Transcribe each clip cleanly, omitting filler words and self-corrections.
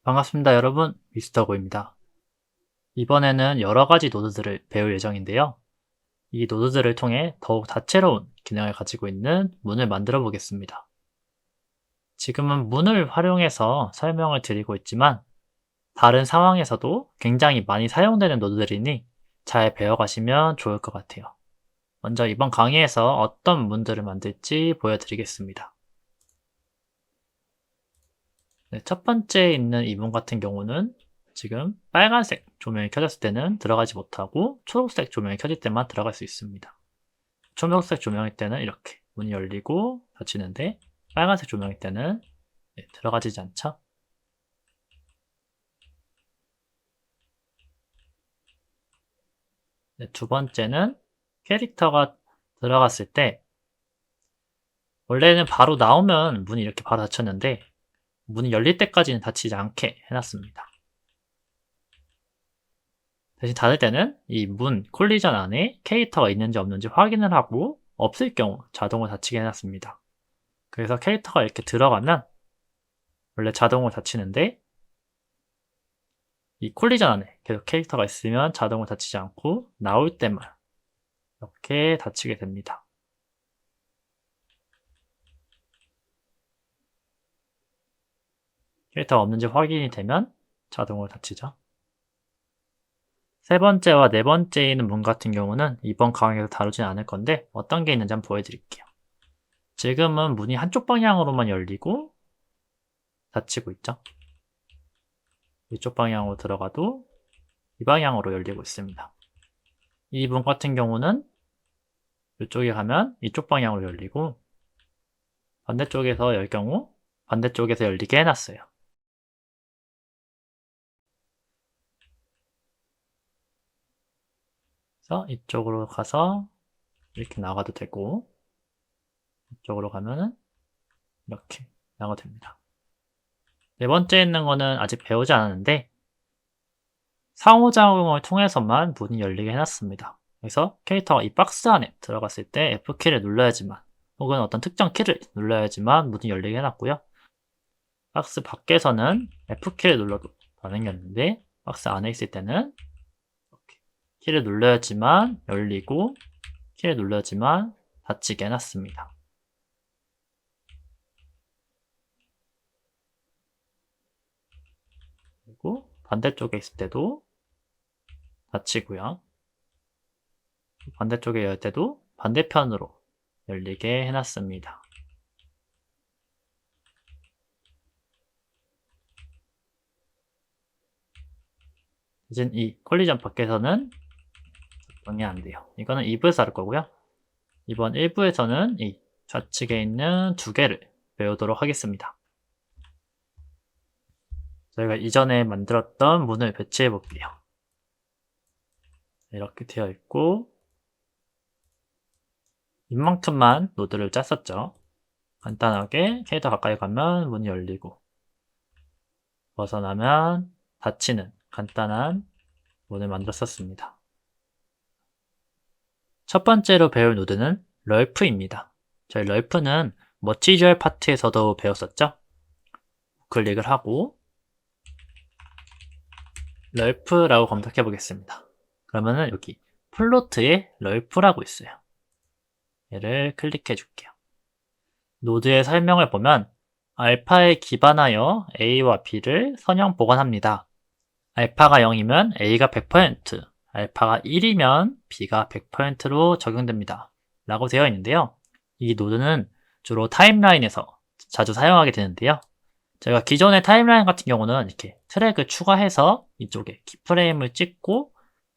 반갑습니다, 여러분. 미스터고입니다. 이번에는 여러 가지 노드들을 배울 예정인데요. 이 노드들을 통해 더욱 다채로운 기능을 가지고 있는 문을 만들어 보겠습니다. 지금은 문을 활용해서 설명을 드리고 있지만 다른 상황에서도 굉장히 많이 사용되는 노드들이니 잘 배워가시면 좋을 것 같아요. 먼저 이번 강의에서 어떤 문들을 만들지 보여드리겠습니다. 네, 첫 번째에 있는 이 문 같은 경우는 지금 빨간색 조명이 켜졌을 때는 들어가지 못하고 초록색 조명이 켜질 때만 들어갈 수 있습니다. 초록색 조명일 때는 이렇게 문이 열리고 닫히는데 빨간색 조명일 때는 들어가지지 않죠. 네, 두 번째는 캐릭터가 들어갔을 때 원래는 바로 나오면 문이 이렇게 바로 닫혔는데 문이 열릴 때까지는 닫히지 않게 해놨습니다. 대신 닫을 때는 이 문 콜리전 안에 캐릭터가 있는지 없는지 확인을 하고 없을 경우 자동으로 닫히게 해놨습니다. 그래서 캐릭터가 이렇게 들어가면 원래 자동으로 닫히는데 이 콜리전 안에 계속 캐릭터가 있으면 자동으로 닫히지 않고 나올 때만 이렇게 닫히게 됩니다. 캐릭터가 없는지 확인이 되면 자동으로 닫히죠. 세 번째와 네 번째에 있는 문 같은 경우는 이번 강의에서 다루진 않을 건데 어떤 게 있는지 한번 보여드릴게요. 지금은 문이 한쪽 방향으로만 열리고 닫히고 있죠. 이쪽 방향으로 들어가도 이 방향으로 열리고 있습니다. 이 문 같은 경우는 이쪽에 가면 이쪽 방향으로 열리고 반대쪽에서 열 경우 반대쪽에서 열리게 해놨어요. 그래서 이쪽으로 가서 이렇게 나가도 되고 이쪽으로 가면은 이렇게 나가도 됩니다. 네 번째 있는 거는 아직 배우지 않았는데 상호작용을 통해서만 문이 열리게 해놨습니다. 그래서 캐릭터가 이 박스 안에 들어갔을 때 F키를 눌러야지만 혹은 어떤 특정 키를 눌러야지만 문이 열리게 해놨고요. 박스 밖에서는 F키를 눌러도 반응이 없는데 박스 안에 있을 때는 이렇게 키를 눌러야지만 열리고 키를 눌러야지만 닫히게 해놨습니다. 그리고 반대쪽에 있을 때도 닫히고요. 반대쪽에 열 때도 반대편으로 열리게 해놨습니다. 대신 이 콜리전 밖에서는 작동이 안 돼요. 이거는 2부에서 할 거고요. 이번 1부에서는 이 좌측에 있는 두 개를 배우도록 하겠습니다. 저희가 이전에 만들었던 문을 배치해 볼게요. 이렇게 되어 있고 이만큼만 노드를 짰었죠. 간단하게 캐릭터 가까이 가면 문이 열리고 벗어나면 닫히는 간단한 문을 만들었었습니다. 첫 번째로 배울 노드는 럴프입니다. 저희 럴프는 머티리얼 파트에서도 배웠었죠. 클릭을 하고 럴프라고 검색해 보겠습니다. 그러면은 여기 플로트에 럴프라고 있어요. 얘를 클릭해 줄게요. 노드의 설명을 보면 알파에 기반하여 A와 B를 선형 보관합니다. 알파가 0이면 A가 100%, 알파가 1이면 B가 100%로 적용됩니다. 라고 되어 있는데요. 이 노드는 주로 타임라인에서 자주 사용하게 되는데요. 제가 기존의 타임라인 같은 경우는 이렇게 트랙을 추가해서 이쪽에 키프레임을 찍고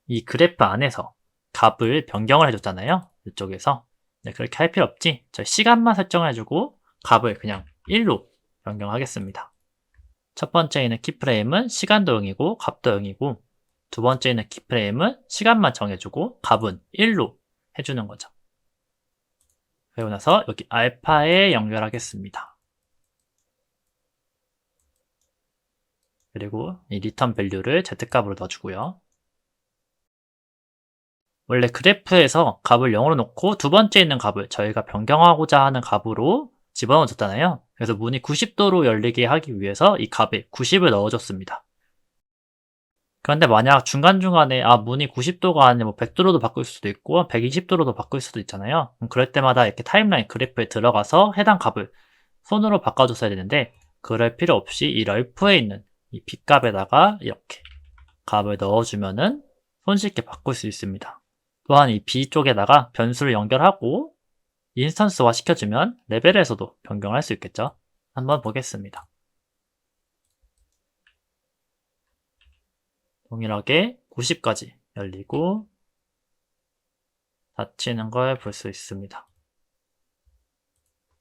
이 그래프 안에서 값을 변경을 해줬잖아요. 이쪽에서. 네, 그렇게 할 필요 없지. 저희 시간만 설정을 해주고 값을 그냥 1로 변경하겠습니다. 첫 번째에는 키프레임은 시간도 0이고 값도 0이고 두 번째에는 키프레임은 시간만 정해주고 값은 1로 해주는 거죠. 그리고 나서 여기 알파에 연결하겠습니다. 그리고 이 리턴 밸류를 Z값으로 넣어주고요. 원래 그래프에서 값을 0으로 놓고 두 번째 있는 값을 저희가 변경하고자 하는 값으로 집어넣어줬잖아요. 그래서 문이 90도로 열리게 하기 위해서 이 값에 90을 넣어줬습니다. 그런데 만약 중간중간에 문이 90도가 아니라 뭐 100도로도 바꿀 수도 있고 120도로도 바꿀 수도 있잖아요. 그럴 때마다 이렇게 타임라인 그래프에 들어가서 해당 값을 손으로 바꿔줬어야 되는데 그럴 필요 없이 이 럴프에 있는 이 B값에다가 이렇게 값을 넣어주면은 손쉽게 바꿀 수 있습니다. 또한 이 B 쪽에다가 변수를 연결하고 인스턴스화 시켜주면 레벨에서도 변경할 수 있겠죠. 한번 보겠습니다. 동일하게 90까지 열리고 닫히는 걸 볼 수 있습니다.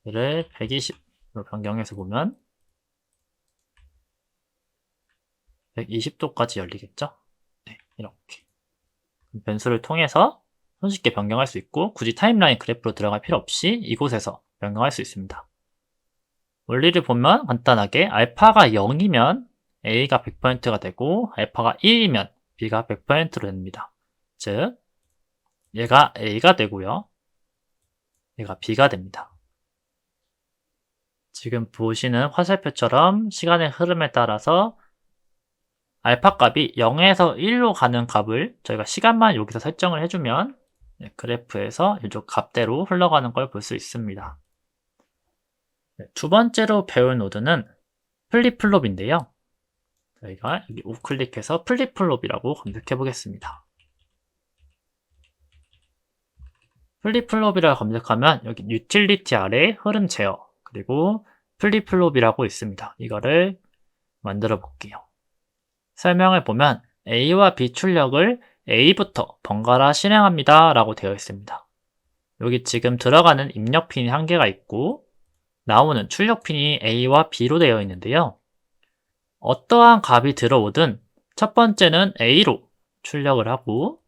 이를 120으로 변경해서 보면 120도까지 열리겠죠? 네, 이렇게. 변수를 통해서 손쉽게 변경할 수 있고 굳이 타임라인 그래프로 들어갈 필요 없이 이곳에서 변경할 수 있습니다. 원리를 보면 간단하게 알파가 0이면 A가 100%가 되고 알파가 1이면 B가 100%로 됩니다. 즉 얘가 A가 되고요. 얘가 B가 됩니다. 지금 보시는 화살표처럼 시간의 흐름에 따라서 알파 값이 0에서 1로 가는 값을 저희가 시간만 여기서 설정을 해주면 그래프에서 이쪽 값대로 흘러가는 걸 볼 수 있습니다. 두 번째로 배울 노드는 플립플롭인데요. 저희가 여기 우클릭해서 플립플롭이라고 검색해 보겠습니다. 플립플롭이라고 검색하면 여기 유틸리티 아래 흐름 제어 그리고 플립플롭이라고 있습니다. 이거를 만들어 볼게요. 설명을 보면 A와 B 출력을 A부터 번갈아 실행합니다 라고 되어 있습니다. 여기 지금 들어가는 입력 핀이 한 개가 있고 나오는 출력 핀이 A와 B로 되어 있는데요. 어떠한 값이 들어오든 첫 번째는 A로 출력을 하고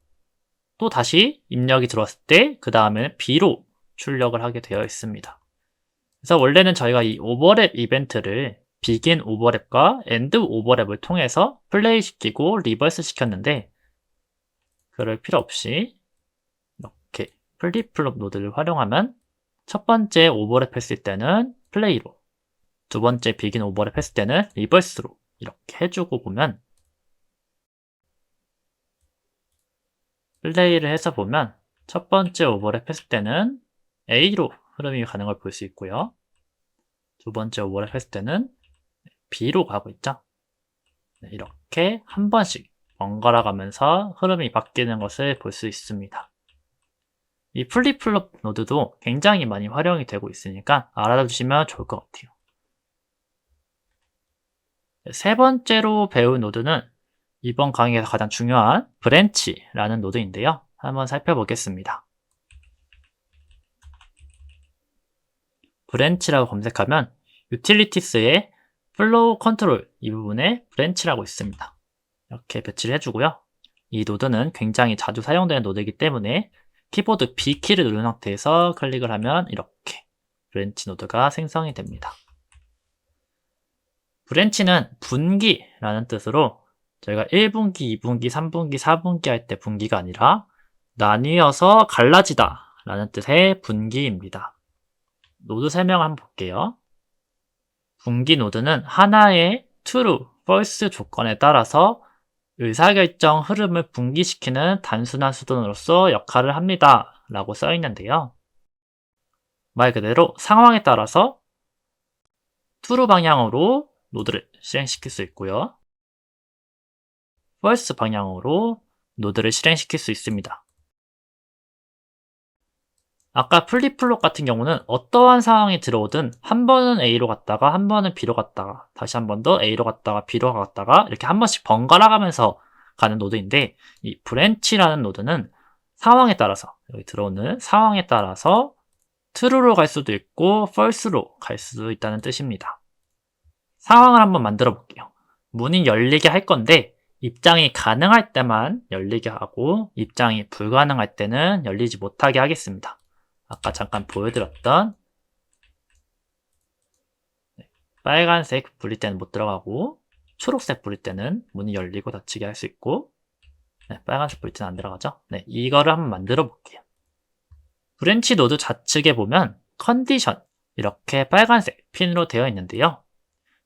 또 다시 입력이 들어왔을 때 그 다음에는 B로 출력을 하게 되어 있습니다. 그래서 원래는 저희가 이 오버랩 이벤트를 begin 오버랩과 end 오버랩을 통해서 플레이 시키고 리버스 시켰는데 그럴 필요 없이 이렇게 플립플롭 노드를 활용하면 첫 번째 오버랩 했을 때는 플레이로 두 번째 begin 오버랩 했을 때는 리버스로 이렇게 해주고 보면 플레이를 해서 보면 첫 번째 오버랩 했을 때는 A로 흐름이 가는 걸 볼 수 있고요. 두 번째 오버랩 했을 때는 B로 가고 있죠. 이렇게 한 번씩 번갈아 가면서 흐름이 바뀌는 것을 볼 수 있습니다. 이 플립플롭 노드도 굉장히 많이 활용이 되고 있으니까 알아두시면 좋을 것 같아요. 세 번째로 배울 노드는 이번 강의에서 가장 중요한 브랜치라는 노드인데요. 한번 살펴보겠습니다. 브랜치라고 검색하면 유틸리티스의 플로우 컨트롤 이 부분에 브랜치라고 있습니다. 이렇게 배치를 해주고요. 이 노드는 굉장히 자주 사용되는 노드이기 때문에 키보드 B키를 누른 상태에서 클릭을 하면 이렇게 브랜치 노드가 생성이 됩니다. 브랜치는 분기라는 뜻으로 저희가 1분기, 2분기, 3분기, 4분기 할 때 분기가 아니라 나뉘어서 갈라지다 라는 뜻의 분기입니다. 노드 설명을 한번 볼게요. 분기 노드는 하나의 true, false 조건에 따라서 의사결정 흐름을 분기시키는 단순한 수단으로서 역할을 합니다 라고 써 있는데요. 말 그대로 상황에 따라서 true 방향으로 노드를 실행시킬 수 있고요. false 방향으로 노드를 실행시킬 수 있습니다. 아까 플립플롭 같은 경우는 어떠한 상황이 들어오든 한 번은 A로 갔다가 한 번은 B로 갔다가 다시 한 번 더 A로 갔다가 B로 갔다가 이렇게 한 번씩 번갈아 가면서 가는 노드인데 이 브랜치라는 노드는 상황에 따라서 여기 들어오는 상황에 따라서 true로 갈 수도 있고 false로 갈 수도 있다는 뜻입니다. 상황을 한번 만들어 볼게요. 문이 열리게 할 건데 입장이 가능할 때만 열리게 하고 입장이 불가능할 때는 열리지 못하게 하겠습니다. 아까 잠깐 보여드렸던 빨간색 불릴 때는 못 들어가고 초록색 불릴 때는 문이 열리고 닫히게 할 수 있고 빨간색 불릴 때는 안 들어가죠. 이거를 한번 만들어 볼게요. 브랜치 노드 좌측에 보면 컨디션 이렇게 빨간색 핀으로 되어 있는데요.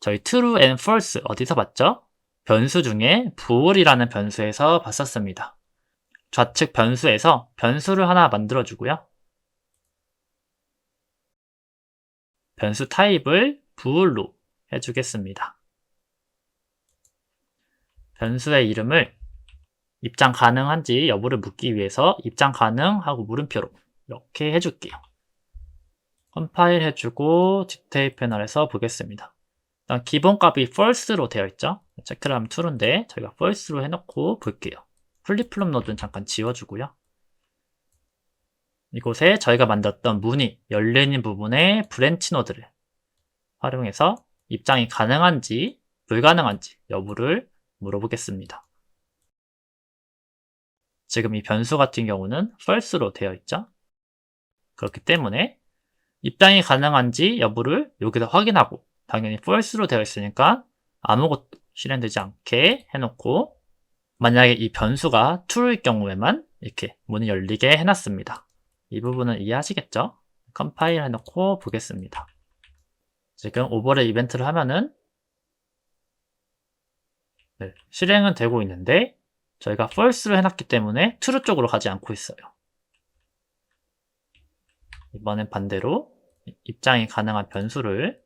저희 true and false 어디서 봤죠? 변수 중에 bool이라는 변수에서 봤었습니다. 좌측 변수에서 변수를 하나 만들어주고요. 변수 타입을 bool로 해주겠습니다. 변수의 이름을 입장 가능한지 여부를 묻기 위해서 입장 가능하고 물음표로 이렇게 해줄게요. 컴파일 해주고 디테일 패널에서 보겠습니다. 일단 기본값이 false로 되어 있죠. 체크를 하면 true인데 저희가 false로 해놓고 볼게요. 플립플롭 노드는 잠깐 지워주고요. 이곳에 저희가 만들었던 문이 열려있는 부분에 브랜치 노드를 활용해서 입장이 가능한지 불가능한지 여부를 물어보겠습니다. 지금 이 변수 같은 경우는 false로 되어 있죠. 그렇기 때문에 입장이 가능한지 여부를 여기서 확인하고 당연히 false로 되어 있으니까 아무것도 실행되지 않게 해놓고 만약에 이 변수가 true일 경우에만 이렇게 문이 열리게 해놨습니다. 이 부분은 이해하시겠죠? 컴파일 해놓고 보겠습니다. 지금 오버레이 이벤트를 하면은 실행은 되고 있는데 저희가 false로 해놨기 때문에 true 쪽으로 가지 않고 있어요. 이번엔 반대로 입장이 가능한 변수를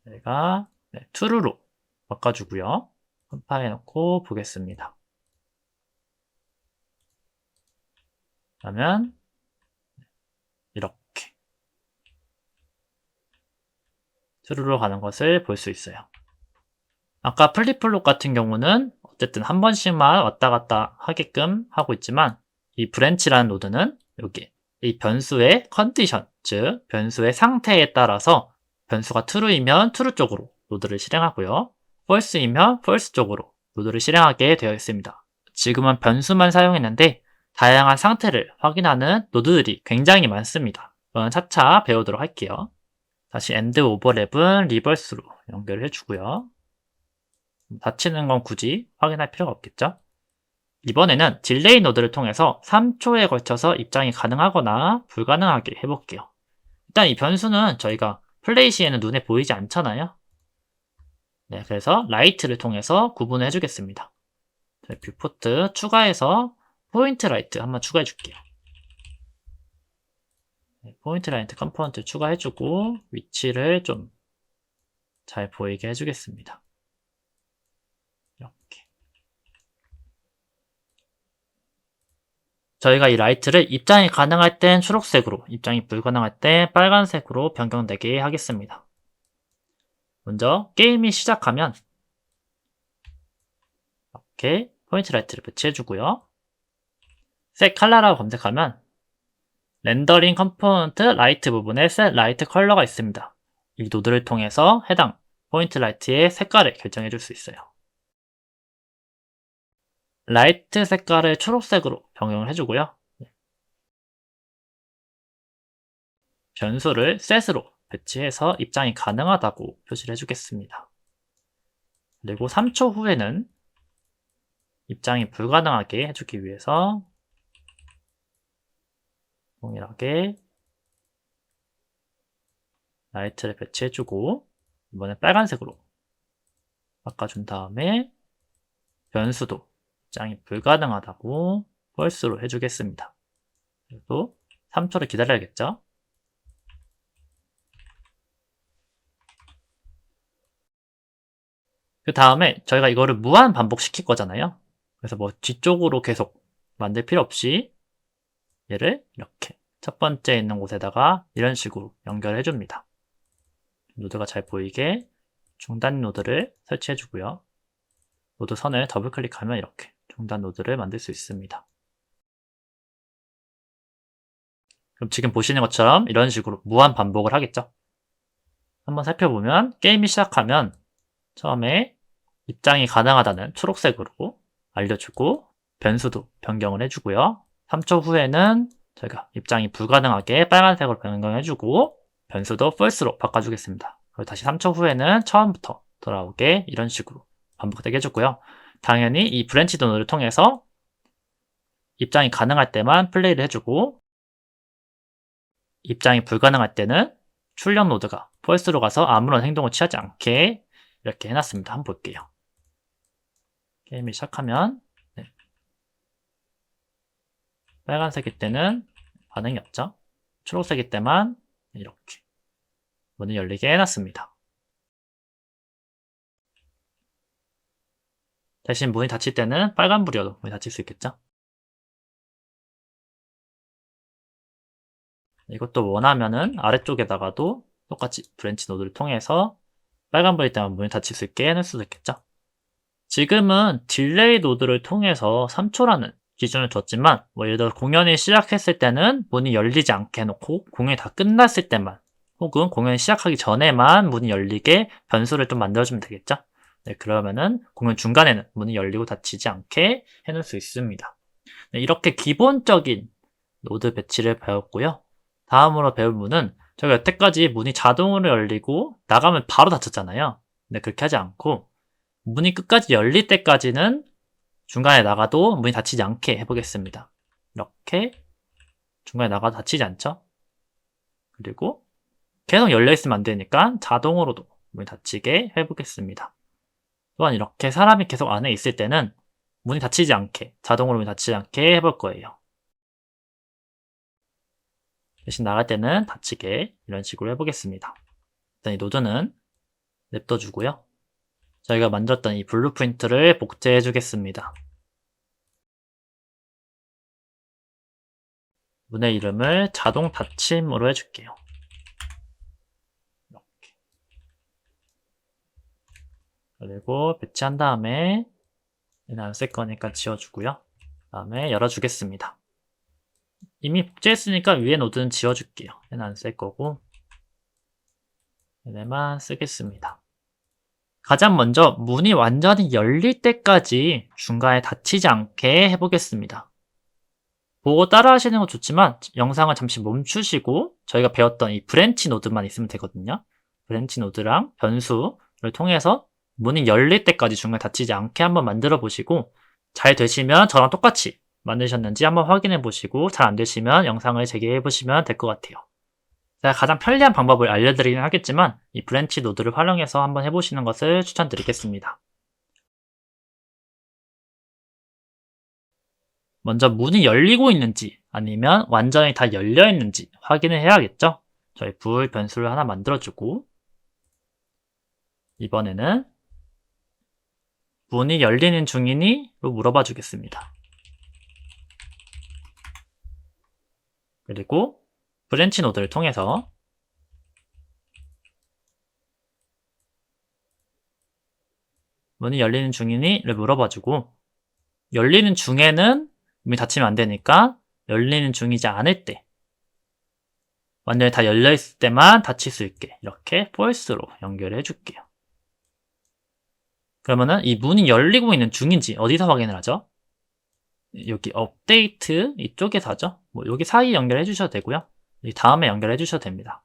저희가 true로 바꿔주고요. 컴파일 해놓고 보겠습니다. 그러면 이렇게 true로 가는 것을 볼 수 있어요. 아까 플립플롭 같은 경우는 어쨌든 한 번씩만 왔다 갔다 하게끔 하고 있지만 이 브랜치라는 노드는 여기 이 변수의 컨디션, 즉 변수의 상태에 따라서 변수가 true이면 true 쪽으로 노드를 실행하고요. false이면 false 쪽으로 노드를 실행하게 되어 있습니다. 지금은 변수만 사용했는데 다양한 상태를 확인하는 노드들이 굉장히 많습니다. 이건 차차 배우도록 할게요. 다시 end over랩은 리버스로 연결을 해주고요. 닫히는 건 굳이 확인할 필요가 없겠죠? 이번에는 딜레이 노드를 통해서 3초에 걸쳐서 입장이 가능하거나 불가능하게 해볼게요. 일단 이 변수는 저희가 플레이 시에는 눈에 보이지 않잖아요. 네, 그래서 라이트를 통해서 구분을 해주겠습니다. 뷰포트 추가해서 포인트 라이트 한번 추가해 줄게요. 포인트 라이트 컴포넌트 추가해주고 위치를 좀 잘 보이게 해주겠습니다. 이렇게. 저희가 이 라이트를 입장이 가능할 땐 초록색으로, 입장이 불가능할 땐 빨간색으로 변경되게 하겠습니다. 먼저 게임이 시작하면 이렇게 포인트 라이트를 배치해주고요. 셋 컬러라고 검색하면 렌더링 컴포넌트 라이트 부분에 셋 라이트 컬러가 있습니다. 이 노드를 통해서 해당 포인트 라이트의 색깔을 결정해 줄 수 있어요. 라이트 색깔을 초록색으로 변경을 해주고요. 변수를 set으로 배치해서 입장이 가능하다고 표시를 해주겠습니다. 그리고 3초 후에는 입장이 불가능하게 해주기 위해서 동일하게 라이트를 배치해주고 이번엔 빨간색으로 바꿔준 다음에 변수도 입장이 불가능하다고 false로 해주겠습니다. 그리고 3초를 기다려야겠죠? 그 다음에 저희가 이거를 무한 반복시킬 거잖아요. 그래서 뭐 뒤쪽으로 계속 만들 필요 없이 얘를 이렇게 첫 번째 있는 곳에다가 이런 식으로 연결해 줍니다. 노드가 잘 보이게 중단 노드를 설치해 주고요. 노드 선을 더블 클릭하면 이렇게 중단 노드를 만들 수 있습니다. 그럼 지금 보시는 것처럼 이런 식으로 무한 반복을 하겠죠. 한번 살펴보면 게임이 시작하면 처음에 입장이 가능하다는 초록색으로 알려주고 변수도 변경을 해주고요. 3초 후에는 저희가 입장이 불가능하게 빨간색으로 변경해주고 변수도 false로 바꿔주겠습니다. 그리고 다시 3초 후에는 처음부터 돌아오게 이런 식으로 반복되게 해줬고요. 당연히 이 브랜치 노드를 통해서 입장이 가능할 때만 플레이를 해주고 입장이 불가능할 때는 출력 노드가 false로 가서 아무런 행동을 취하지 않게 이렇게 해놨습니다. 한번 볼게요. 게임이 시작하면 빨간색일 때는 반응이 없죠. 초록색일 때만 이렇게 문을 열리게 해놨습니다. 대신 문이 닫힐 때는 빨간불이어도 문이 닫힐 수 있겠죠. 이것도 원하면은 아래쪽에다가도 똑같이 브랜치 노드를 통해서 빨간불일 때만 문이 닫힐 수 있게 해놓을 수도 있겠죠. 지금은 딜레이 노드를 통해서 3초라는 기준을 뒀지만 예를 들어 공연이 시작했을 때는 문이 열리지 않게 해놓고 공연이 다 끝났을 때만 혹은 공연이 시작하기 전에만 문이 열리게 변수를 좀 만들어주면 되겠죠. 네, 그러면은 공연 중간에는 문이 열리고 닫히지 않게 해놓을 수 있습니다. 네, 이렇게 기본적인 노드 배치를 배웠고요. 다음으로 배울 문은 저희가 여태까지 문이 자동으로 열리고 나가면 바로 닫혔잖아요. 근데 그렇게 하지 않고 문이 끝까지 열릴 때까지는 중간에 나가도 문이 닫히지 않게 해보겠습니다. 이렇게 중간에 나가도 닫히지 않죠? 그리고 계속 열려있으면 안 되니까 자동으로도 문이 닫히게 해보겠습니다. 또한 이렇게 사람이 계속 안에 있을 때는 문이 닫히지 않게, 자동으로 문이 닫히지 않게 해볼 거예요. 대신 나갈 때는 닫히게 이런 식으로 해보겠습니다. 일단 이 노드는 냅둬주고요. 저희가 만들었던 이 블루프린트를 복제해 주겠습니다. 문의 이름을 자동 닫힘으로 해줄게요. 이렇게. 그리고 배치한 다음에 얘는 안 쓸 거니까 지워주고요. 그 다음에 열어주겠습니다. 이미 복제했으니까 위에 노드는 지워줄게요. 얘는 안 쓸 거고 얘네만 쓰겠습니다. 가장 먼저 문이 완전히 열릴 때까지 중간에 닫히지 않게 해보겠습니다. 보고 따라 하시는 건 좋지만 영상을 잠시 멈추시고 저희가 배웠던 이 브랜치 노드만 있으면 되거든요. 브랜치 노드랑 변수를 통해서 문이 열릴 때까지 중간에 닫히지 않게 한번 만들어 보시고 잘 되시면 저랑 똑같이 만드셨는지 한번 확인해 보시고 잘 안 되시면 영상을 재개해 보시면 될 것 같아요. 제가 가장 편리한 방법을 알려드리긴 하겠지만 이 브랜치 노드를 활용해서 한번 해보시는 것을 추천드리겠습니다. 먼저 문이 열리고 있는지 아니면 완전히 다 열려 있는지 확인을 해야겠죠. 저희 불 변수를 하나 만들어주고 이번에는 문이 열리는 중이니? 로 물어봐 주겠습니다. 그리고 브랜치 노드를 통해서 문이 열리는 중이니? 를 물어봐주고 열리는 중에는 문이 닫히면 안 되니까 열리는 중이지 않을 때 완전히 다 열려있을 때만 닫힐 수 있게 이렇게 false로 연결해 줄게요. 그러면은 이 문이 열리고 있는 중인지 어디서 확인을 하죠? 여기 업데이트 이쪽에서 하죠. 여기 사이 연결해 주셔도 되고요. 이 다음에 연결해 주셔도 됩니다.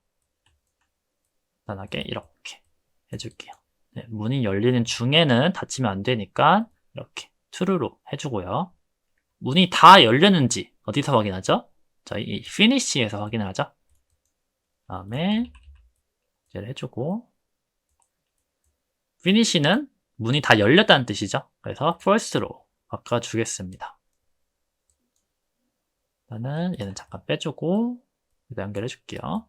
간단하게 이렇게 해줄게요. 네, 문이 열리는 중에는 닫히면 안 되니까 이렇게 true로 해주고요. 문이 다 열렸는지 어디서 확인하죠? 저희 이 finish에서 확인을 하죠. 다음에 이제 해주고 finish는 문이 다 열렸다는 뜻이죠. 그래서 false로 바꿔주겠습니다. 일단은 얘는 잠깐 빼주고 여기다 연결해 줄게요.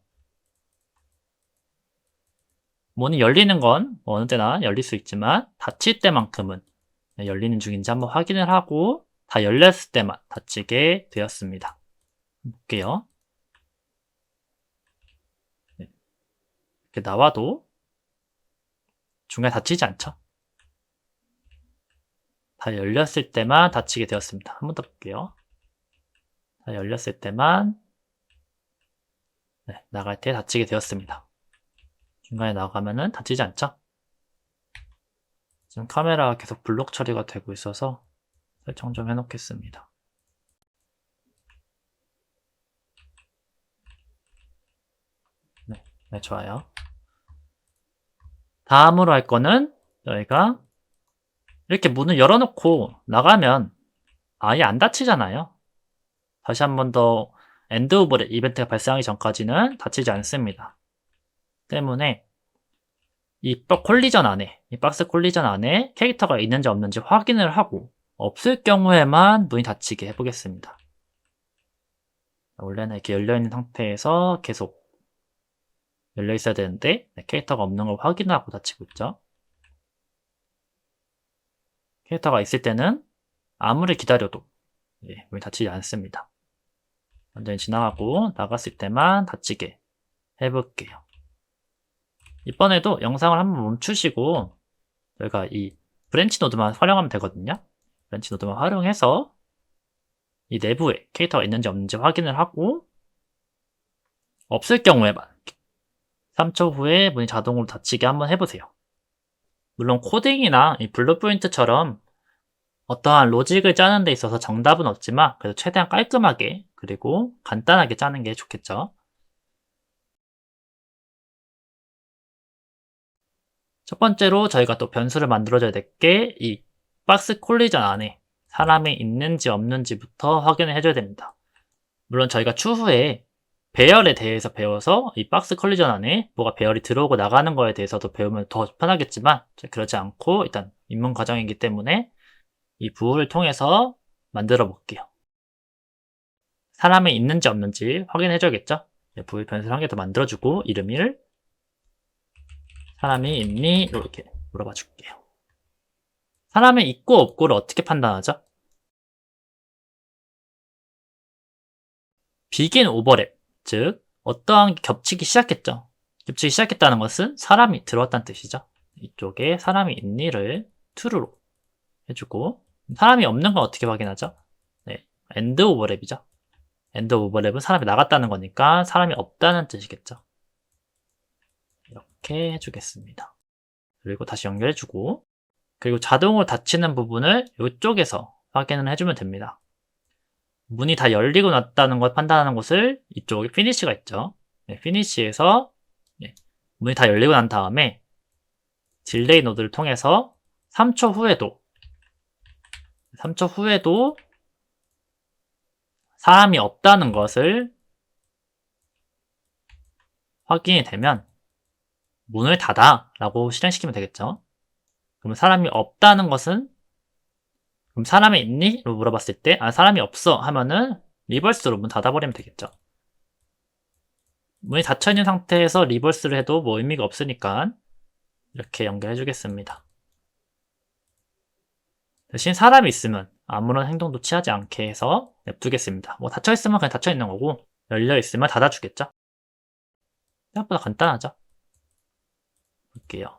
문이 열리는 건 어느 때나 열릴 수 있지만 닫힐 때만큼은 열리는 중인지 한번 확인을 하고 다 열렸을 때만 닫히게 되었습니다. 볼게요. 이렇게 나와도 중간에 닫히지 않죠? 다 열렸을 때만 닫히게 되었습니다. 한 번 더 볼게요. 다 열렸을 때만 나갈 때 닫히게 되었습니다. 중간에 나가면은 닫히지 않죠? 지금 카메라가 계속 블록 처리가 되고 있어서 설정 좀 해놓겠습니다. 네, 좋아요. 다음으로 할 거는 저희가 이렇게 문을 열어놓고 나가면 아예 안 닫히잖아요. 다시 한 번 더 엔드 오버랩 이벤트가 발생하기 전까지는 닫히지 않습니다. 때문에 이 콜리전 안에, 이 박스 콜리전 안에 캐릭터가 있는지 없는지 확인을 하고 없을 경우에만 문이 닫히게 해보겠습니다. 원래는 이렇게 열려있는 상태에서 계속 열려있어야 되는데 캐릭터가 없는 걸 확인하고 닫히고 있죠. 캐릭터가 있을 때는 아무리 기다려도 문이 닫히지 않습니다. 완전히 지나가고 나갔을 때만 닫히게 해볼게요. 이번에도 영상을 한번 멈추시고 저희가 이 브랜치 노드만 활용하면 되거든요. 브랜치 노드만 활용해서 이 내부에 캐릭터가 있는지 없는지 확인을 하고 없을 경우에만 3초 후에 문이 자동으로 닫히게 한번 해보세요. 물론 코딩이나 이 블루프린트처럼 어떠한 로직을 짜는 데 있어서 정답은 없지만 그래도 최대한 깔끔하게 그리고 간단하게 짜는 게 좋겠죠. 첫 번째로 저희가 또 변수를 만들어줘야 될 게 이 박스 콜리전 안에 사람이 있는지 없는지부터 확인을 해줘야 됩니다. 물론 저희가 추후에 배열에 대해서 배워서 이 박스 콜리전 안에 뭐가 배열이 들어오고 나가는 거에 대해서도 배우면 더 편하겠지만 그러지 않고 일단 입문 과정이기 때문에 이 부호를 통해서 만들어 볼게요. 사람이 있는지 없는지 확인해 줘야겠죠? 부호 변수를 한 개 더 만들어주고 이름을 사람이 있니? 이렇게 물어봐 줄게요. 사람이 있고 없고를 어떻게 판단하죠? begin overlap, 즉 어떠한 게 겹치기 시작했죠. 겹치기 시작했다는 것은 사람이 들어왔다는 뜻이죠. 이쪽에 사람이 있니를 true로 해주고 사람이 없는 건 어떻게 확인하죠? 네, end overlap이죠. end overlap은 사람이 나갔다는 거니까 사람이 없다는 뜻이겠죠. 이렇게 해주겠습니다. 그리고 다시 연결해주고 그리고 자동으로 닫히는 부분을 이쪽에서 확인을 해주면 됩니다. 문이 다 열리고 났다는 걸 판단하는 곳을 이쪽에 피니시가 있죠. 네, 피니시에서 문이 다 열리고 난 다음에 딜레이 노드를 통해서 3초 후에도 사람이 없다는 것을 확인이 되면 문을 닫아 라고 실행시키면 되겠죠. 그럼 사람이 없다는 것은 그럼 사람이 있니? 로 물어봤을 때 사람이 없어 하면은 리버스로 문 닫아버리면 되겠죠. 문이 닫혀있는 상태에서 리버스를 해도 뭐 의미가 없으니까 이렇게 연결해 주겠습니다. 대신 사람이 있으면 아무런 행동도 취하지 않게 해서 냅두겠습니다. 뭐 닫혀있으면 그냥 닫혀있는 거고 열려있으면 닫아주겠죠. 생각보다 간단하죠. 볼게요.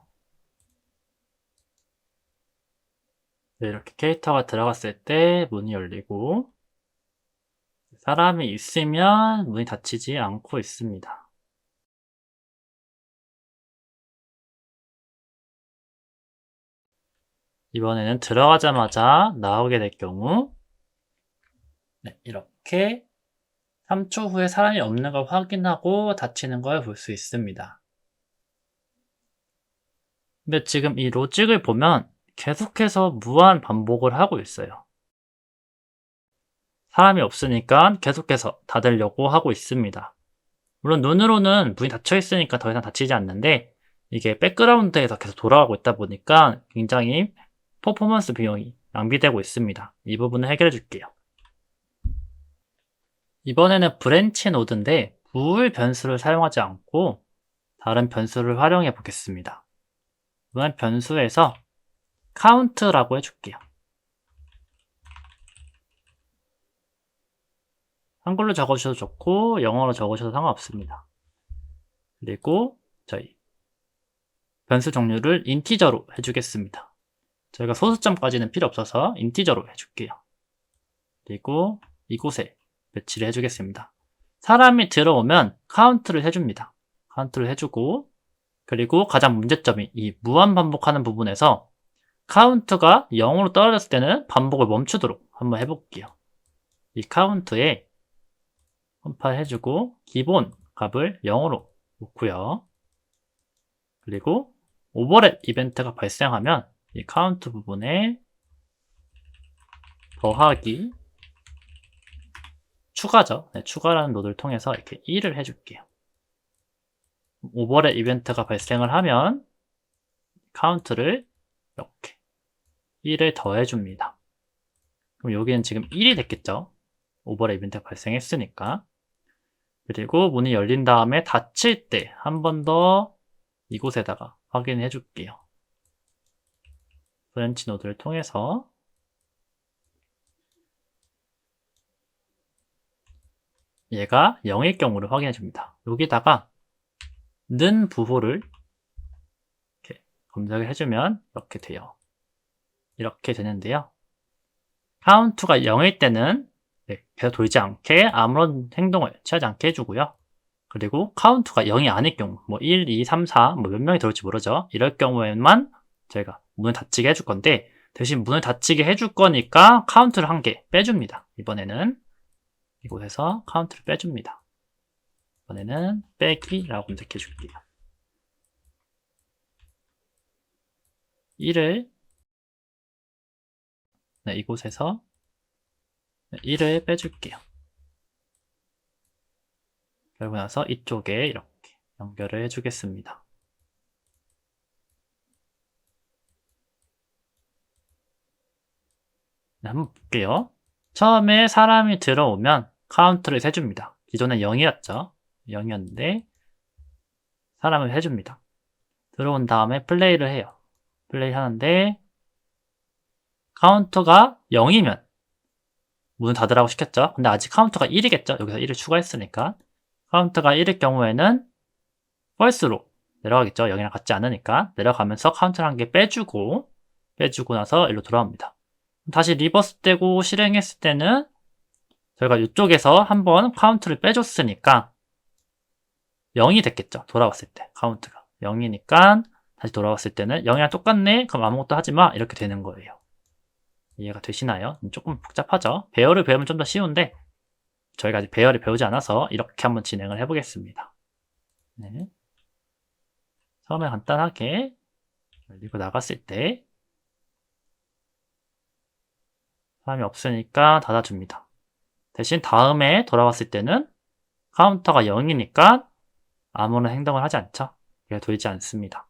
이렇게 캐릭터가 들어갔을 때 문이 열리고 사람이 있으면 문이 닫히지 않고 있습니다. 이번에는 들어가자마자 나오게 될 경우 이렇게 3초 후에 사람이 없는 걸 확인하고 닫히는 걸 볼 수 있습니다. 근데 지금 이 로직을 보면 계속해서 무한 반복을 하고 있어요. 사람이 없으니까 계속해서 닫으려고 하고 있습니다. 물론 눈으로는 문이 닫혀 있으니까 더 이상 닫히지 않는데 이게 백그라운드에서 계속 돌아가고 있다 보니까 굉장히 퍼포먼스 비용이 낭비되고 있습니다. 이 부분을 해결해 줄게요. 이번에는 브랜치 노드인데 부울 변수를 사용하지 않고 다른 변수를 활용해 보겠습니다. 이번 변수에서 count라고 해줄게요. 한글로 적어주셔도 좋고 영어로 적으셔도 상관없습니다. 그리고 저희 변수 종류를 인티저로 해주겠습니다. 저희가 소수점까지는 필요 없어서 인티저로 해줄게요. 그리고 이곳에 배치를 해주겠습니다. 사람이 들어오면 카운트를 해줍니다. 카운트를 해주고 그리고 가장 문제점이 이 무한 반복하는 부분에서 카운트가 0으로 떨어졌을 때는 반복을 멈추도록 한번 해볼게요. 이 카운트에 컴파일 해주고 기본 값을 0으로 놓고요. 그리고 오버랩 이벤트가 발생하면 이 카운트 부분에 더하기 추가죠. 네, 추가라는 노드를 통해서 이렇게 1을 해줄게요. 오버랩 이벤트가 발생을 하면 카운트를 이렇게 1을 더해줍니다. 그럼 여기는 지금 1이 됐겠죠? 오버랩 이벤트가 발생했으니까. 그리고 문이 열린 다음에 닫힐 때 한 번 더 이곳에다가 확인해 줄게요. 브랜치 노드를 통해서 얘가 0일 경우를 확인해 줍니다. 여기다가 는 부호를 이렇게 검색을 해주면 이렇게 돼요. 이렇게 되는데요. 카운트가 0일 때는 계속 돌지 않게 아무런 행동을 취하지 않게 해주고요. 그리고 카운트가 0이 아닐 경우, 뭐 1, 2, 3, 4, 뭐 몇 명이 들어올지 모르죠. 이럴 경우에만 저희가 문을 닫히게 해줄 건데, 대신 문을 닫히게 해줄 거니까 카운트를 한 개 빼줍니다. 이번에는 이곳에서 카운트를 빼줍니다. 이번에는 빼기라고 검색해 줄게요. 1을 이곳에서 1을 빼줄게요. 그러고 나서 이쪽에 이렇게 연결을 해주겠습니다. 네, 한번 볼게요. 처음에 사람이 들어오면 카운트를 세줍니다. 기존에 0이었죠. 0이었는데 사람을 해줍니다. 들어온 다음에 플레이를 해요. 플레이 하는데 카운터가 0이면 문을 닫으라고 시켰죠. 근데 아직 카운터가 1이겠죠. 여기서 1을 추가했으니까. 카운터가 1일 경우에는 false로 내려가겠죠. 0이랑 같지 않으니까. 내려가면서 카운터를 한 개 빼주고 나서 일로 돌아옵니다. 다시 리버스 떼고 실행했을 때는 저희가 이쪽에서 한번 카운트를 빼줬으니까 0이 됐겠죠. 돌아왔을 때 카운트가 0이니까 다시 돌아왔을 때는 0이랑 똑같네? 그럼 아무것도 하지 마. 이렇게 되는 거예요. 이해가 되시나요? 조금 복잡하죠? 배열을 배우면 좀 더 쉬운데 저희가 아직 배열을 배우지 않아서 이렇게 한번 진행을 해보겠습니다. 네. 처음에 간단하게 열리고 나갔을 때 사람이 없으니까 닫아줍니다. 대신 다음에 돌아왔을 때는 카운터가 0이니까 아무런 행동을 하지 않죠. 그게 돌지 않습니다.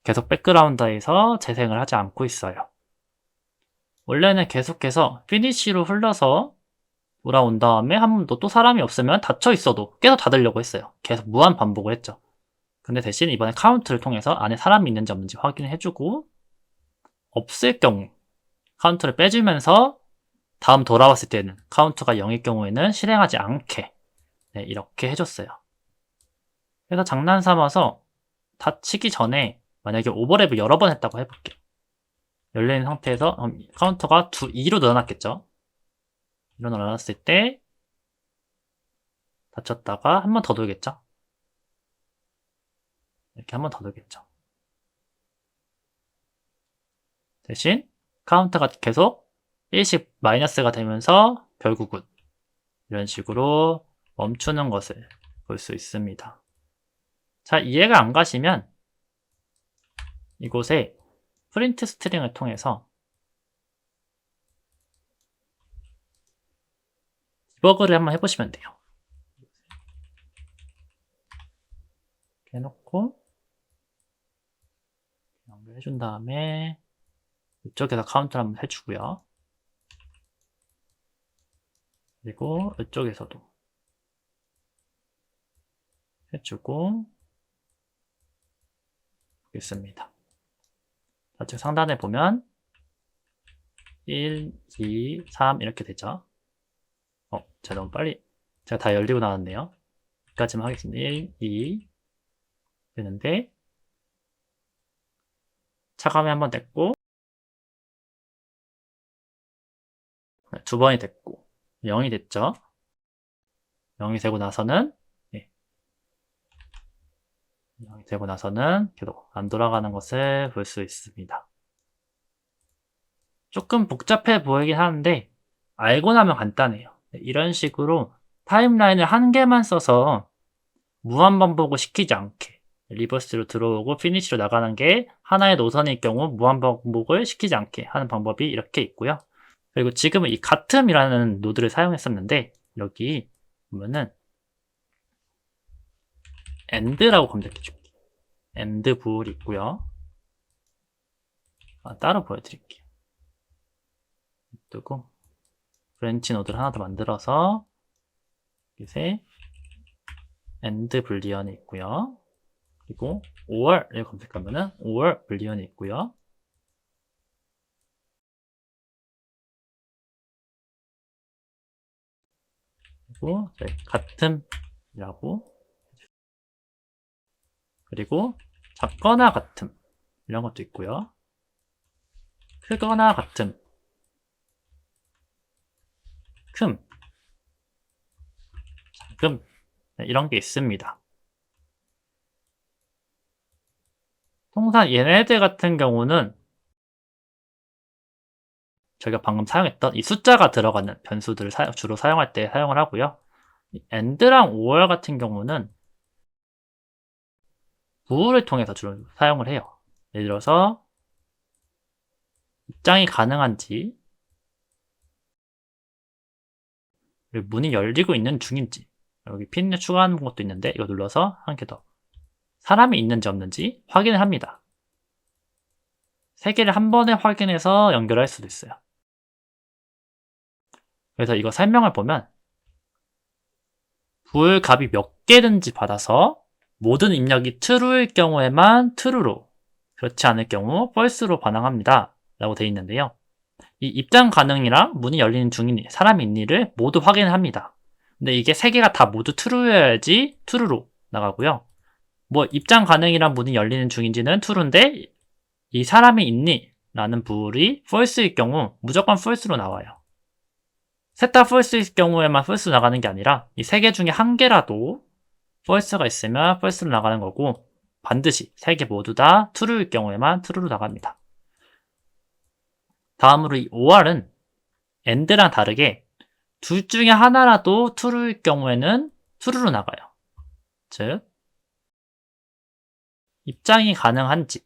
계속 백그라운드에서 재생을 하지 않고 있어요. 원래는 계속해서 피니쉬로 흘러서 돌아온 다음에 한 번 또 사람이 없으면 닫혀 있어도 계속 닫으려고 했어요. 계속 무한 반복을 했죠. 근데 대신 이번에 카운트를 통해서 안에 사람이 있는지 없는지 확인해주고 없을 경우 카운트를 빼주면서 다음 돌아왔을 때는 카운트가 0일 경우에는 실행하지 않게 이렇게 해줬어요. 그래서 장난 삼아서 닫히기 전에 만약에 오버랩을 여러 번 했다고 해볼게요. 열려있는 상태에서 카운터가 2로 늘어났겠죠. 2로 늘어났을 때 닫혔다가 한 번 더 돌겠죠. 이렇게 한 번 더 돌겠죠. 대신 카운트가 계속 1씩 마이너스가 되면서 결국은 이런 식으로 멈추는 것을 볼 수 있습니다. 자, 이해가 안 가시면 이곳에 프린트 스트링을 통해서 디버그를 한번 해보시면 돼요. 이렇게 해놓고 연결해준 다음에 이쪽에서 카운트를 한번 해주고요. 그리고 이쪽에서도 해주고 보겠습니다. 좌측 상단에 보면 1, 2, 3 이렇게 되죠. 제가 너무 빨리 제가 다 열리고 나왔네요. 여기까지만 하겠습니다. 1, 2 되는데 차감이 한번 됐고 두 번이 됐고 0이 됐죠. 0이 되고 나서는 0이 되고 나서는 계속 안 돌아가는 것을 볼 수 있습니다. 조금 복잡해 보이긴 하는데 알고 나면 간단해요. 이런 식으로 타임라인을 한 개만 써서 무한 반복을 시키지 않게 리버스로 들어오고 피니시로 나가는 게 하나의 노선일 경우 무한 반복을 시키지 않게 하는 방법이 이렇게 있고요. 그리고 지금은 이 같음이라는 노드를 사용했었는데 여기 보면은 AND라고 검색해 줄게요. AND 부울이 있고요. 따로 보여드릴게요. 뜨고 브랜치 노드를 하나 더 만들어서 여기에 AND 불리언이 있고요. 그리고 OR을 검색하면은 OR 불리언이 있고요. 그리고 같음이라고, 그리고 작거나 같음 이런 것도 있고요. 크거나 같음, 큼, 작음, 이런 게 있습니다. 통상 얘네들 같은 경우는 저희가 방금 사용했던 이 숫자가 들어가는 변수들을 주로 사용할 때 사용을 하고요. AND랑 OR 같은 경우는 부호를 통해서 주로 사용을 해요. 예를 들어서 입장이 가능한지, 문이 열리고 있는 중인지, 여기 핀을 추가하는 것도 있는데 이거 눌러서 한 개 더, 사람이 있는지 없는지 확인을 합니다. 세 개를 한 번에 확인해서 연결할 수도 있어요. 그래서 이거 설명을 보면 부호의 값이 몇 개든지 받아서 모든 입력이 true일 경우에만 true로, 그렇지 않을 경우 false로 반응합니다 라고 되어 있는데요. 이 입장 가능이랑 문이 열리는 중이니, 사람이 있니를 모두 확인을 합니다. 근데 이게 세 개가 다 모두 true여야지 true로 나가고요. 뭐 입장 가능이랑 문이 열리는 중인지는 true인데 이 사람이 있니? 라는 부울이 false일 경우 무조건 false로 나와요. 셋 다 false일 경우에만 false로 나가는 게 아니라 이 세 개 중에 한 개라도 false가 있으면 false로 나가는 거고, 반드시 세 개 모두 다 true일 경우에만 true로 나갑니다. 다음으로 이 OR은 AND랑 다르게 둘 중에 하나라도 true일 경우에는 true로 나가요. 즉 입장이 가능한지,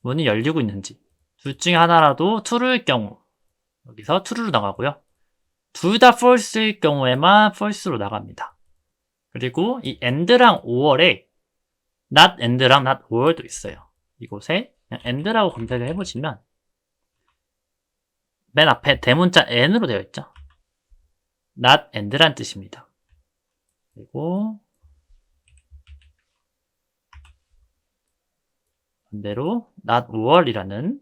문이 열리고 있는지 둘 중에 하나라도 true일 경우 여기서 true로 나가고요. 둘 다 false일 경우에만 false로 나갑니다. 그리고 이 AND랑 OR에 not AND랑 not OR도 있어요. 이곳에 그냥 AND라고 검색을 해보시면 맨 앞에 대문자 N으로 되어 있죠. not AND란 뜻입니다. 그리고 반대로 not OR이라는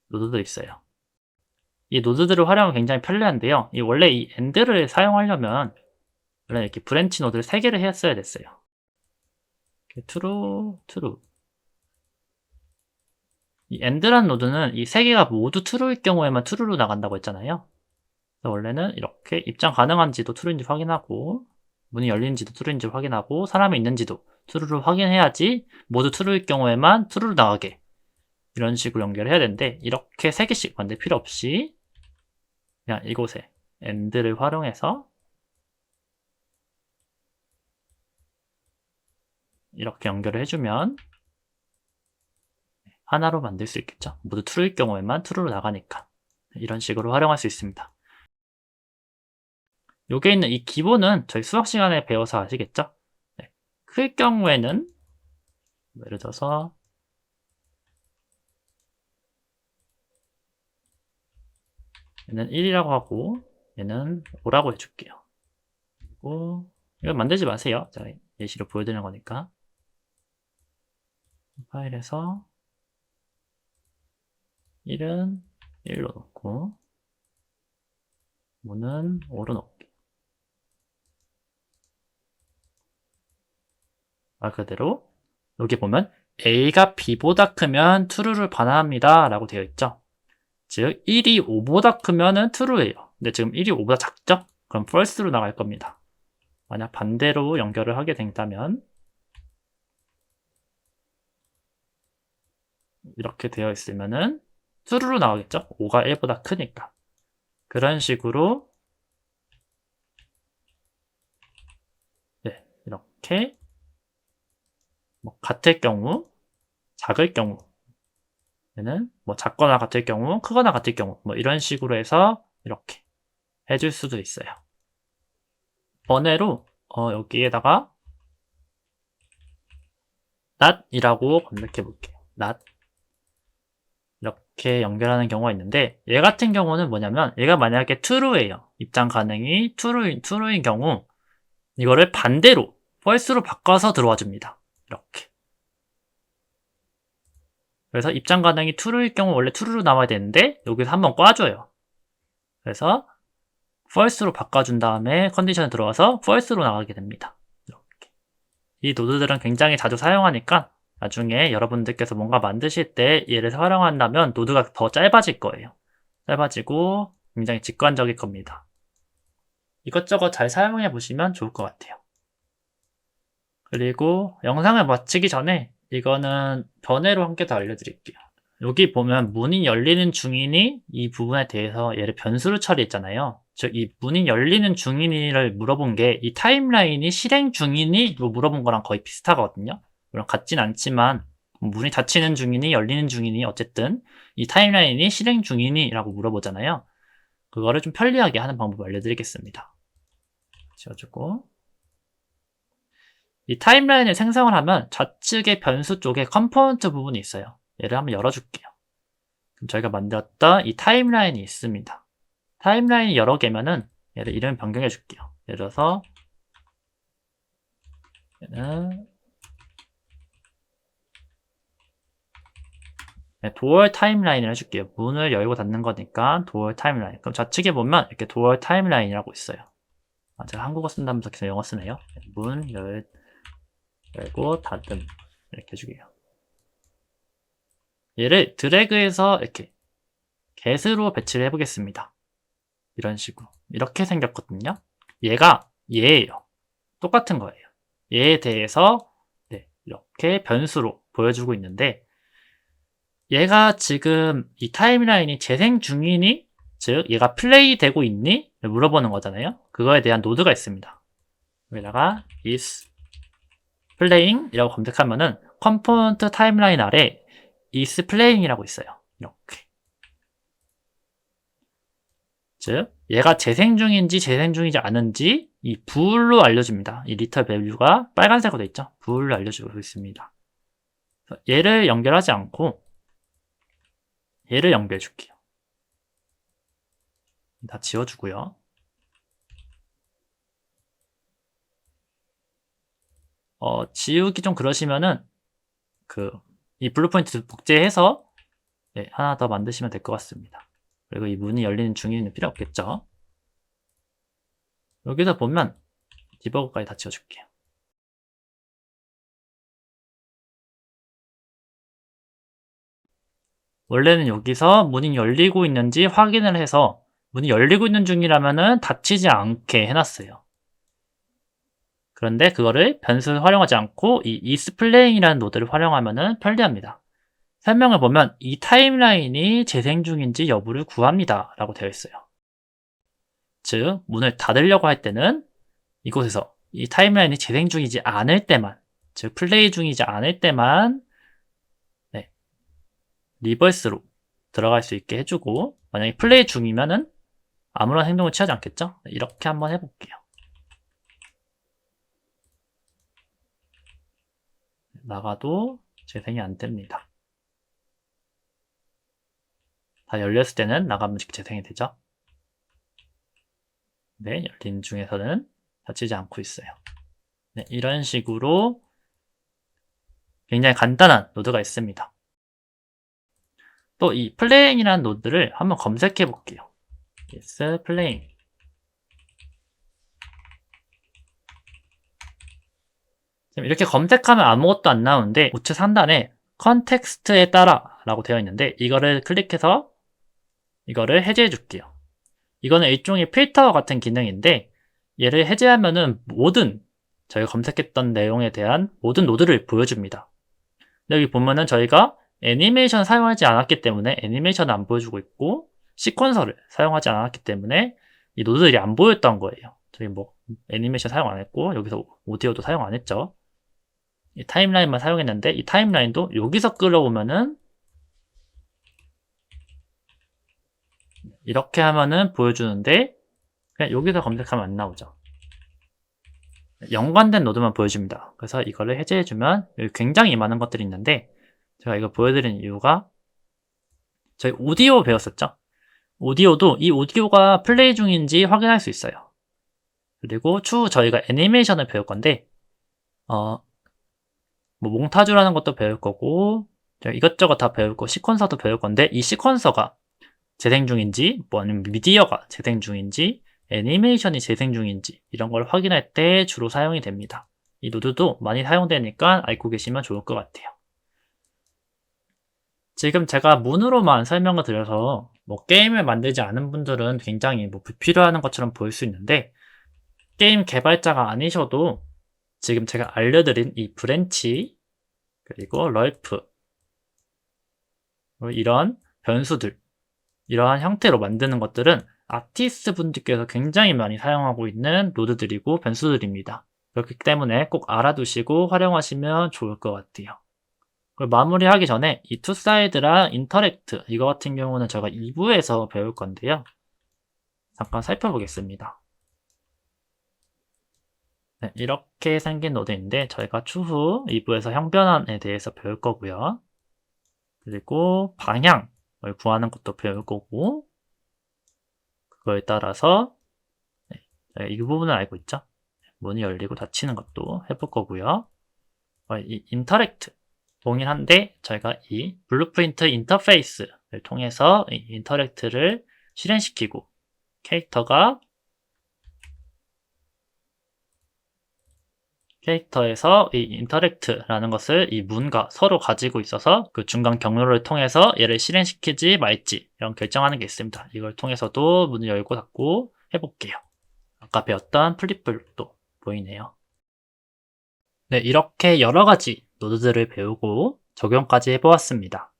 노드도 있어요. 이 노드들을 활용하면 굉장히 편리한데요. 원래 이 AND를 사용하려면 원래 이렇게 브랜치 노드를 3개를 했어야 됐어요. true, true. 이 AND라는 노드는 이 3개가 모두 true일 경우에만 true로 나간다고 했잖아요. 그래서 원래는 이렇게 입장 가능한지도 true인지 확인하고, 문이 열리는지도 true인지 확인하고, 사람이 있는지도 true로 확인해야지 모두 true일 경우에만 true로 나가게, 이런 식으로 연결을 해야 되는데, 이렇게 3개씩 만들 필요 없이 그냥 이곳에 AND를 활용해서 이렇게 연결을 해주면 하나로 만들 수 있겠죠. 모두 true일 경우에만 true로 나가니까 이런 식으로 활용할 수 있습니다. 여기에 있는 이 기본은 저희 수학 시간에 배워서 아시겠죠? 네. 클 경우에는 예를 들어서 얘는 1이라고 하고 얘는 5라고 해줄게요. 그리고 이건 만들지 마세요. 제가 예시로 보여드리는 거니까. 파일에서 1은 1로 놓고 문은 5로 놓을게요. 말 그대로 여기 보면 A가 B보다 크면 true를 반환합니다 라고 되어 있죠. 즉 1이 5보다 크면은 true예요. 근데 지금 1이 5보다 작죠? 그럼 false로 나갈 겁니다. 만약 반대로 연결을 하게 된다면 이렇게 되어 있으면은 true로 나오겠죠? 5가 1보다 크니까. 그런 식으로 네, 이렇게 뭐 같을 경우, 작을 경우, 얘는 뭐 작거나 같을 경우, 크거나 같을 경우 뭐 이런 식으로 해서 이렇게 해줄 수도 있어요. 번외로 여기에다가 not이라고 검색해 볼게요. not 이렇게 연결하는 경우가 있는데 얘 같은 경우는 뭐냐면 얘가 만약에 true예요. 입장 가능이 true인 경우 이거를 반대로 false로 바꿔서 들어와 줍니다. 이렇게. 그래서 입장 가능이 true일 경우 원래 true로 나와야 되는데 여기서 한번 꽈줘요. 그래서 false로 바꿔준 다음에 컨디션에 들어와서 false로 나가게 됩니다. 이렇게. 이 노드들은 굉장히 자주 사용하니까 나중에 여러분들께서 뭔가 만드실 때 얘를 활용한다면 노드가 더 짧아질 거예요. 짧아지고 굉장히 직관적일 겁니다. 이것저것 잘 사용해 보시면 좋을 것 같아요. 그리고 영상을 마치기 전에 이거는 변해로 한 개 더 알려드릴게요. 여기 보면 문이 열리는 중이니 이 부분에 대해서 얘를 변수로 처리했잖아요. 즉 이 문이 열리는 중이니를 물어본 게 이 타임라인이 실행 중이니 물어본 거랑 거의 비슷하거든요. 물론 같진 않지만 문이 닫히는 중이니 열리는 중이니 어쨌든 이 타임라인이 실행 중이니 라고 물어보잖아요. 그거를 좀 편리하게 하는 방법을 알려드리겠습니다. 지워주고 이 타임라인을 생성을 하면 좌측의 변수 쪽에 컴포넌트 부분이 있어요. 얘를 한번 열어줄게요. 그럼 저희가 만들었던 이 타임라인이 있습니다. 타임라인이 여러 개면은 얘를 이름 변경해 줄게요. 예를 들어서 얘는 도어 타임라인을 해줄게요. 문을 열고 닫는 거니까 도어 타임라인. 그럼 좌측에 보면 이렇게 도어 타임라인이라고 있어요. 제가 한국어 쓴다면서 계속 영어 쓰네요. 문 열고 닫음 이렇게 해주게요. 얘를 드래그해서 이렇게 get으로 배치를 해보겠습니다. 이런 식으로 이렇게 생겼거든요. 얘가 얘예요. 똑같은 거예요. 얘에 대해서 이렇게 변수로 보여주고 있는데 얘가 지금 이 타임라인이 재생 중이니 즉 얘가 플레이 되고 있니? 물어보는 거잖아요. 그거에 대한 노드가 있습니다. 여기다가 is playing 이라고 검색하면은 컴포넌트 타임라인 아래 is playing 이라고 있어요. 이렇게. 즉 얘가 재생 중인지 재생 중이지 않은지 이 bool로 알려줍니다. 이 리터 밸류가 빨간색으로 되어 있죠. bool로 알려주고 있습니다. 얘를 연결하지 않고 얘를 연결해 줄게요. 다 지워주고요. 지우기 좀 그러시면은 이 블루포인트 복제해서 하나 더 만드시면 될 것 같습니다. 그리고 이 문이 열리는 중이는 필요 없겠죠. 여기서 보면 디버그까지 다 지워줄게요. 원래는 여기서 문이 열리고 있는지 확인을 해서 문이 열리고 있는 중이라면은 닫히지 않게 해놨어요. 그런데 그거를 변수를 활용하지 않고 이 isPlaying이라는 노드를 활용하면은 편리합니다. 설명을 보면 이 타임라인이 재생 중인지 여부를 구합니다 라고 되어 있어요. 즉 문을 닫으려고 할 때는 이곳에서 이 타임라인이 재생 중이지 않을 때만 즉 플레이 중이지 않을 때만 리버스로 들어갈 수 있게 해주고 만약에 플레이 중이면은 아무런 행동을 취하지 않겠죠? 이렇게 한번 해볼게요. 나가도 재생이 안 됩니다. 다 열렸을 때는 나가면 재생이 되죠? 네, 열린 중에서는 닫히지 않고 있어요. 네, 이런 식으로 굉장히 간단한 노드가 있습니다. 또 이 playing이라는 노드를 한번 검색해 볼게요. yes, playing. 이렇게 검색하면 아무것도 안 나오는데 우측 상단에 컨텍스트에 따라 라고 되어 있는데 이거를 클릭해서 이거를 해제해 줄게요. 이거는 일종의 필터 같은 기능인데 얘를 해제하면은 모든 저희가 검색했던 내용에 대한 모든 노드를 보여줍니다. 여기 보면은 저희가 애니메이션 사용하지 않았기 때문에 애니메이션을 안 보여주고 있고 시퀀서를 사용하지 않았기 때문에 이 노드들이 안 보였던 거예요. 저희 뭐 애니메이션 사용 안 했고 여기서 오디오도 사용 안 했죠. 이 타임라인만 사용했는데 이 타임라인도 여기서 끌어오면은 이렇게 하면은 보여주는데 그냥 여기서 검색하면 안 나오죠. 연관된 노드만 보여줍니다. 그래서 이거를 해제해주면 여기 굉장히 많은 것들이 있는데 제가 이거 보여드리는 이유가 저희 오디오 배웠었죠? 오디오도 이 오디오가 플레이 중인지 확인할 수 있어요. 그리고 추후 저희가 애니메이션을 배울 건데 뭐 몽타주라는 것도 배울 거고 이것저것 다 배울 거, 시퀀서도 배울 건데 이 시퀀서가 재생 중인지 뭐 아니면 미디어가 재생 중인지 애니메이션이 재생 중인지 이런 걸 확인할 때 주로 사용이 됩니다. 이 노드도 많이 사용되니까 알고 계시면 좋을 것 같아요. 지금 제가 문으로만 설명을 드려서 뭐 게임을 만들지 않은 분들은 굉장히 뭐 불필요한 것처럼 보일 수 있는데 게임 개발자가 아니셔도 지금 제가 알려드린 이 브랜치 그리고 럴프 이런 변수들 이러한 형태로 만드는 것들은 아티스트 분들께서 굉장히 많이 사용하고 있는 노드들이고 변수들입니다. 그렇기 때문에 꼭 알아두시고 활용하시면 좋을 것 같아요. 그리고 마무리하기 전에 이 투사이드랑 인터랙트 이거 같은 경우는 제가 2부에서 배울 건데요. 잠깐 살펴보겠습니다. 네, 이렇게 생긴 노드인데 저희가 추후 2부에서 형변환에 대해서 배울 거고요. 그리고 방향을 구하는 것도 배울 거고 그거에 따라서 이 부분을 알고 있죠. 문이 열리고 닫히는 것도 해볼 거고요. 이 인터랙트 동일한데 저희가 이 블루프린트 인터페이스를 통해서 이 인터랙트를 실행시키고 캐릭터에서 이 인터랙트라는 것을 이 문과 서로 가지고 있어서 그 중간 경로를 통해서 얘를 실행시키지 말지 이런 결정하는 게 있습니다. 이걸 통해서도 문을 열고 닫고 해볼게요. 아까 배웠던 플립블록도 보이네요. 네, 이렇게 여러 가지 노드들을 배우고 적용까지 해보았습니다.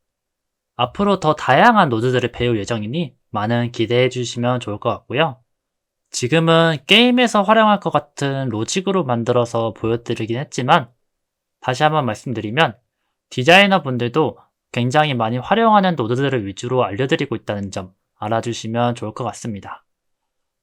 앞으로 더 다양한 노드들을 배울 예정이니 많은 기대해 주시면 좋을 것 같고요. 지금은 게임에서 활용할 것 같은 로직으로 만들어서 보여드리긴 했지만 다시 한번 말씀드리면 디자이너 분들도 굉장히 많이 활용하는 노드들을 위주로 알려드리고 있다는 점 알아주시면 좋을 것 같습니다.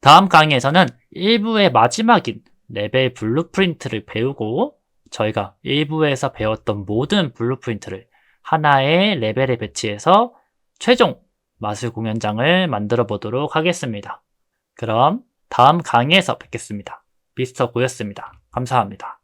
다음 강의에서는 1부의 마지막인 레벨 블루프린트를 배우고 저희가 1부에서 배웠던 모든 블루프린트를 하나의 레벨에 배치해서 최종 마술 공연장을 만들어 보도록 하겠습니다. 그럼 다음 강의에서 뵙겠습니다. 미스터 고였습니다. 감사합니다.